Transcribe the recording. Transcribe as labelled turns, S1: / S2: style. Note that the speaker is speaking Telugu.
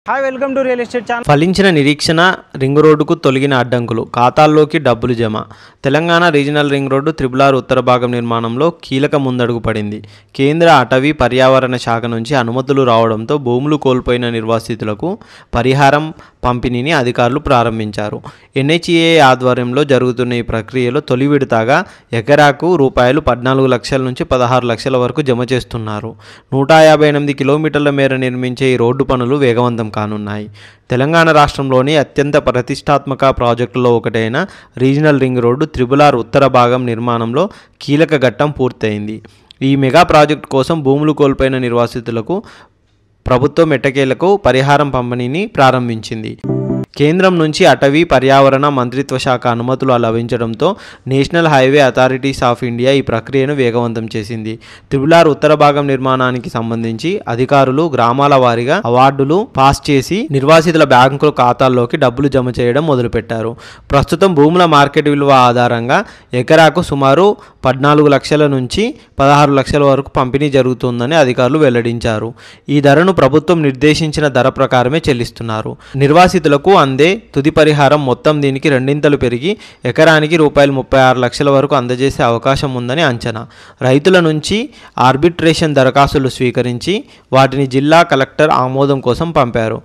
S1: Hi welcome to real estate channel.
S2: ఫలించిన నిరీక్షణ రింగ్ రోడ్డుకు తొలగిన అడ్డంకులు ఖాతాల్లోకి డబ్బులు జమ. Telangana regional ring road RRR ఉత్తర భాగం నిర్మాణంలో కీలక ముందడుగు పడింది. కేంద్ర అటవీ పర్యావరణ శాఖ నుంచి అనుమతులు రావడంతో భూములు కోల్పోయిన నిర్వాసితులకు పరిహారం పంపిణీని అధికారులు ప్రారంభించారు. NHEA ఆధ్వర్యంలో జరుగుతున్న ఈ ప్రక్రియలో తొలి విడతగా ఎకరాకు ₹14 లక్షల నుంచి 16 లక్షల వరకు జమ చేస్తున్నారు. 158 కిలోమీటర్ల మేర నిర్మించే ఈ రోడ్డు పనులు వేగవంతం కానున్నాయి. తెలంగాణ రాష్ట్రంలోని అత్యంత ప్రతిష్టాత్మక ప్రాజెక్టులో ఒకటైన రీజనల్ రింగ్ రోడ్డు RRR ఉత్తర భాగం నిర్మాణంలో కీలక ఘట్టం పూర్తయింది. ఈ మెగా ప్రాజెక్టు కోసం భూములు కోల్పోయిన నిర్వాసితులకు ప్రభుత్వం ఎట్టకేలకు పరిహారం పంపిణీని ప్రారంభించింది. కేంద్రం నుంచి అటవీ పర్యావరణ మంత్రిత్వ శాఖ అనుమతులు లభించడంతో national highway authorities of India ఈ ప్రక్రియను వేగవంతం చేసింది. RRR ఉత్తర భాగం నిర్మాణానికి సంబంధించి అధికారులు గ్రామాల వారీగా అవార్డులు పాస్ చేసి నిర్వాసితుల బ్యాంకుల ఖాతాల్లోకి డబ్బులు జమ చేయడం మొదలుపెట్టారు. ప్రస్తుతం భూముల మార్కెట్ విలువ ఆధారంగా ఎకరాకు సుమారు 14 లక్షల నుంచి 16 లక్షల వరకు పంపిణీ జరుగుతుందని అధికారులు వెల్లడించారు. ఈ ధరను ప్రభుత్వం నిర్దేశించిన ధర ప్రకారమే చెల్లిస్తున్నారు. నిర్వాసితులకు అందే తుది పరిహారం మొత్తం దీనికి రెండింతలు పెరిగి ఎకరానికి ₹36 లక్షల వరకు అందజేసే అవకాశం ఉందని అంచనా. రైతుల నుంచి ఆర్బిట్రేషన్ దరఖాస్తులు స్వీకరించి వాటిని జిల్లా కలెక్టర్ ఆమోదం కోసం పంపారు.